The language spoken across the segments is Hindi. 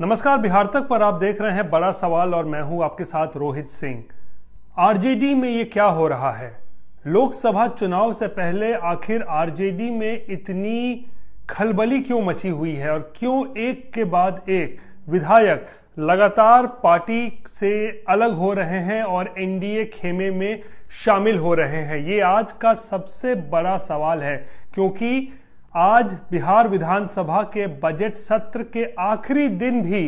नमस्कार, बिहार तक पर आप देख रहे हैं बड़ा सवाल और मैं हूं आपके साथ रोहित सिंह। आरजेडी में ये क्या हो रहा है? लोकसभा चुनाव से पहले आखिर आरजेडी में इतनी खलबली क्यों मची हुई है और क्यों एक के बाद एक विधायक लगातार पार्टी से अलग हो रहे हैं और एनडीए खेमे में शामिल हो रहे हैं? ये आज का सबसे बड़ा सवाल है, क्योंकि आज बिहार विधानसभा के बजट सत्र के आखिरी दिन भी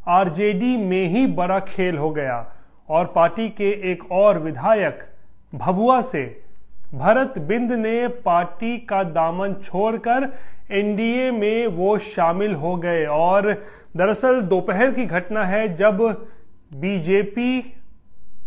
आरजेडी में ही बड़ा खेल हो गया और पार्टी के एक और विधायक भभुआ से भरत बिंद ने पार्टी का दामन छोड़कर एनडीए में वो शामिल हो गए। और दरअसल दोपहर की घटना है जब बीजेपी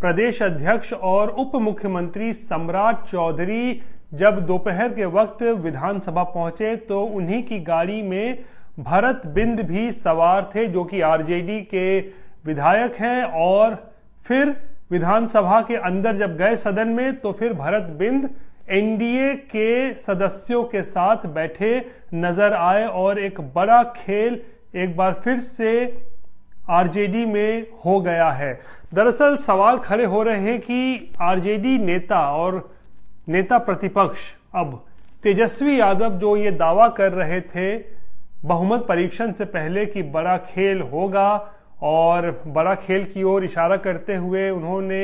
प्रदेश अध्यक्ष और उप मुख्यमंत्री सम्राट चौधरी जब दोपहर के वक्त विधानसभा पहुंचे तो उन्हीं की गाड़ी में भरत बिंद भी सवार थे, जो कि आरजेडी के विधायक हैं। और फिर विधानसभा के अंदर जब गए सदन में तो फिर भरत बिंद एनडीए के सदस्यों के साथ बैठे नजर आए और एक बड़ा खेल एक बार फिर से आरजेडी में हो गया है। दरअसल सवाल खड़े हो रहे हैं कि आरजेडी नेता और नेता प्रतिपक्ष अब तेजस्वी यादव जो ये दावा कर रहे थे बहुमत परीक्षण से पहले कि बड़ा खेल होगा, और बड़ा खेल की ओर इशारा करते हुए उन्होंने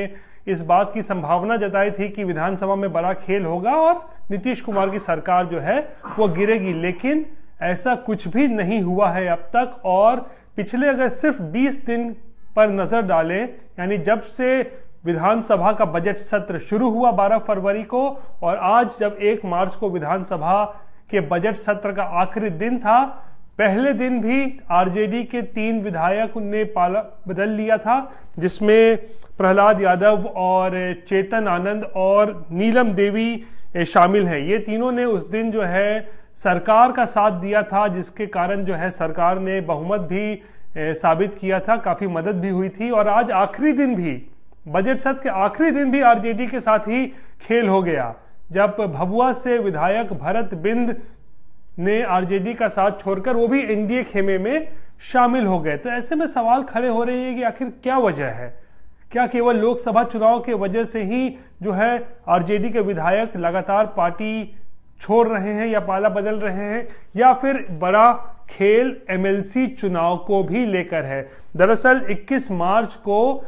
इस बात की संभावना जताई थी कि विधानसभा में बड़ा खेल होगा और नीतीश कुमार की सरकार जो है वो गिरेगी, लेकिन ऐसा कुछ भी नहीं हुआ है अब तक। और पिछले अगर सिर्फ 20 दिन पर नजर डालें, यानी जब से विधानसभा का बजट सत्र शुरू हुआ 12 फरवरी को और आज जब 1 मार्च को विधानसभा के बजट सत्र का आखिरी दिन था, पहले दिन भी आरजेडी के 3 विधायक ने पाला बदल लिया था, जिसमें प्रहलाद यादव और चेतन आनंद और नीलम देवी शामिल हैं। ये तीनों ने उस दिन जो है सरकार का साथ दिया था, जिसके कारण जो है सरकार ने बहुमत भी साबित किया था, काफी मदद भी हुई थी। और आज आखिरी दिन भी, बजट सत्र के आखिरी दिन भी आरजेडी के साथ ही खेल हो गया, जब भभुआ से विधायक भरत बिंद ने आरजेडी का साथ छोड़कर वो भी एनडीए खेमे में शामिल हो गए। तो ऐसे में सवाल खड़े हो रहे हैं कि आखिर क्या वजह है? क्या केवल लोकसभा चुनाव के वजह से ही जो है आरजेडी के विधायक लगातार पार्टी छोड़ रहे हैं या पाला बदल रहे हैं, या फिर बड़ा खेल एमएलसी चुनाव को भी लेकर है? दरअसल 21 मार्च को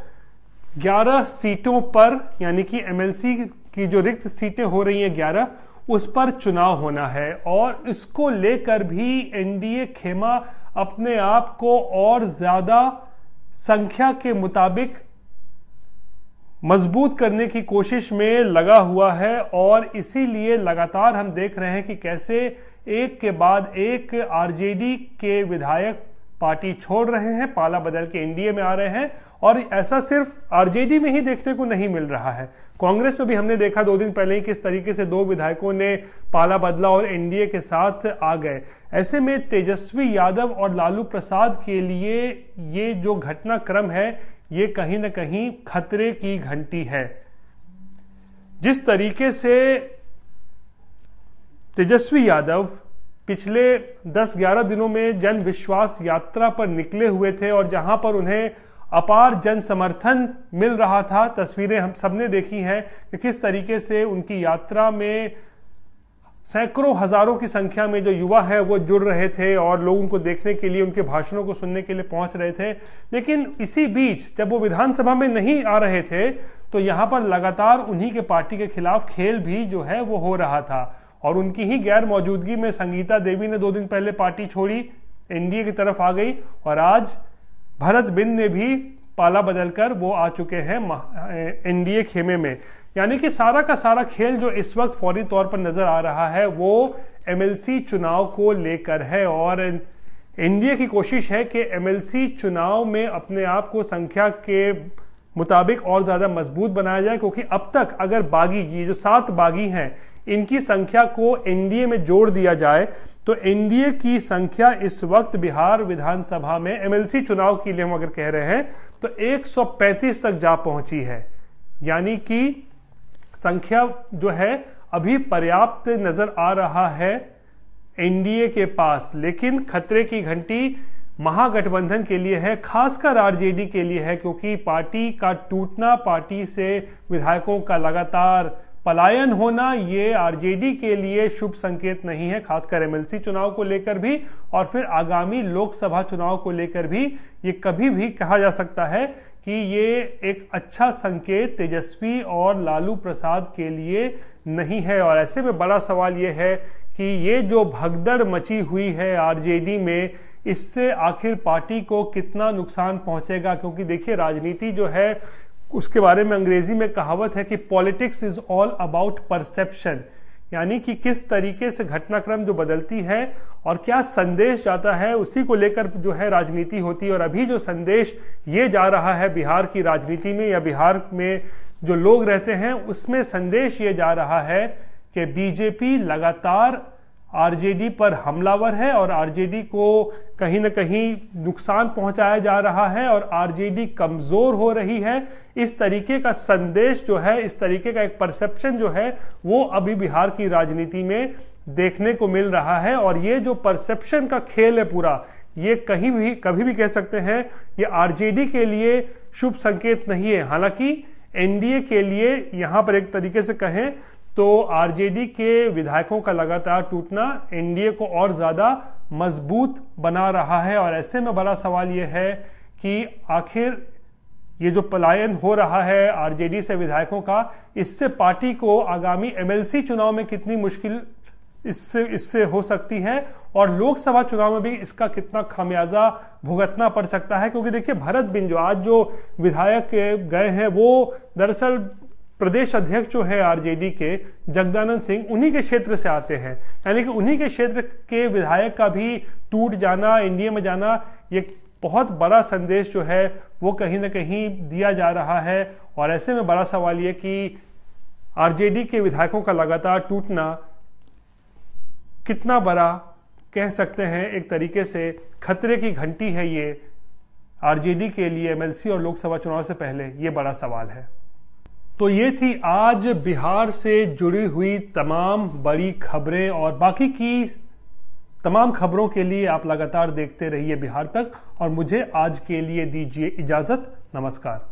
11 सीटों पर, यानी कि एमएलसी की जो रिक्त सीटें हो रही हैं 11, उस पर चुनाव होना है और इसको लेकर भी एनडीए खेमा अपने आप को और ज्यादा संख्या के मुताबिक मजबूत करने की कोशिश में लगा हुआ है। और इसीलिए लगातार हम देख रहे हैं कि कैसे एक के बाद एक आरजेडी के विधायक पार्टी छोड़ रहे हैं, पाला बदल के एनडीए में आ रहे हैं। और ऐसा सिर्फ आरजेडी में ही देखने को नहीं मिल रहा है, कांग्रेस में भी हमने देखा 2 दिन पहले ही किस तरीके से 2 विधायकों ने पाला बदला और एनडीए के साथ आ गए। ऐसे में तेजस्वी यादव और लालू प्रसाद के लिए ये जो घटनाक्रम है ये कहीं ना कहीं खतरे की घंटी है। जिस तरीके से तेजस्वी यादव पिछले 10-11 दिनों में जन विश्वास यात्रा पर निकले हुए थे और जहां पर उन्हें अपार जन समर्थन मिल रहा था, तस्वीरें हम सबने देखी हैं कि किस तरीके से उनकी यात्रा में सैकड़ों हजारों की संख्या में जो युवा हैं वो जुड़ रहे थे और लोग उनको देखने के लिए, उनके भाषणों को सुनने के लिए पहुंच रहे थे। लेकिन इसी बीच जब वो विधानसभा में नहीं आ रहे थे तो यहां पर लगातार उन्हीं के पार्टी के खिलाफ खेल भी जो है वो हो रहा था। और उनकी ही गैर मौजूदगी में संगीता देवी ने 2 दिन पहले पार्टी छोड़ी, एनडीए की तरफ आ गई, और आज भरत बिंद ने भी पाला बदलकर वो आ चुके हैं एनडीए खेमे में। यानी कि सारा का सारा खेल जो इस वक्त फौरी तौर पर नजर आ रहा है वो एमएलसी चुनाव को लेकर है। और एनडीए की कोशिश है कि एमएलसी चुनाव में अपने आप को संख्या के मुताबिक और ज्यादा मजबूत बनाया जाए, क्योंकि अब तक अगर बागी, ये जो 7 बागी हैं, इनकी संख्या को एनडीए में जोड़ दिया जाए तो एनडीए की संख्या इस वक्त बिहार विधानसभा में एमएलसी चुनाव के लिए हम अगर कह रहे हैं तो 135 तक जा पहुंची है। यानी कि संख्या जो है अभी पर्याप्त नजर आ रहा है एनडीए के पास, लेकिन खतरे की घंटी महागठबंधन के लिए है, खासकर आरजेडी के लिए है, क्योंकि पार्टी का टूटना, पार्टी से विधायकों का लगातार पलायन होना, ये आरजेडी के लिए शुभ संकेत नहीं है। खासकर एमएलसी चुनाव को लेकर भी और फिर आगामी लोकसभा चुनाव को लेकर भी ये कभी भी कहा जा सकता है कि ये एक अच्छा संकेत तेजस्वी और लालू प्रसाद के लिए नहीं है। और ऐसे में बड़ा सवाल ये है कि ये जो भगदड़ मची हुई है आरजेडी में, इससे आखिर पार्टी को कितना नुकसान पहुंचेगा। क्योंकि देखिए, राजनीति जो है उसके बारे में अंग्रेजी में कहावत है कि politics is all about perception, यानी कि किस तरीके से घटनाक्रम जो बदलती है और क्या संदेश जाता है, उसी को लेकर जो है राजनीति होती है। और अभी जो संदेश ये जा रहा है बिहार की राजनीति में या बिहार में जो लोग रहते हैं, उसमें संदेश ये जा रहा है कि बीजेपी लगातार आरजेडी पर हमलावर है और आरजेडी को कहीं ना कहीं नुकसान पहुंचाया जा रहा है और आरजेडी कमजोर हो रही है। इस तरीके का संदेश जो है, इस तरीके का एक परसेप्शन जो है, वो अभी बिहार की राजनीति में देखने को मिल रहा है। और ये जो परसेप्शन का खेल है पूरा, ये कहीं भी कभी भी कह सकते हैं ये आरजेडी के लिए शुभ संकेत नहीं है। हालांकि एनडीए के लिए यहां पर एक तरीके से कहें तो आरजेडी के विधायकों का लगातार टूटना एनडीए को और ज्यादा मजबूत बना रहा है। और ऐसे में बड़ा सवाल यह है कि आखिर ये जो पलायन हो रहा है आरजेडी से विधायकों का, इससे पार्टी को आगामी एमएलसी चुनाव में कितनी मुश्किल इससे हो सकती है और लोकसभा चुनाव में भी इसका कितना खामियाजा भुगतना पड़ सकता है। क्योंकि देखिए, भरत बिंजो आज जो विधायक गए हैं, वो दरअसल प्रदेश अध्यक्ष जो है आरजेडी के जगदानंद सिंह, उन्हीं के क्षेत्र से आते हैं। यानी कि उन्हीं के क्षेत्र के विधायक का भी टूट जाना, एनडीए में जाना, ये बहुत बड़ा संदेश जो है वो कहीं ना कहीं दिया जा रहा है। और ऐसे में बड़ा सवाल ये कि आरजेडी के विधायकों का लगातार टूटना कितना बड़ा, कह सकते हैं एक तरीके से खतरे की घंटी है ये आरजेडी के लिए एमएलसी और लोकसभा चुनाव से पहले, ये बड़ा सवाल है। तो ये थी आज बिहार से जुड़ी हुई तमाम बड़ी खबरें, और बाकी की तमाम खबरों के लिए आप लगातार देखते रहिए बिहार तक। और मुझे आज के लिए दीजिए इजाजत। नमस्कार।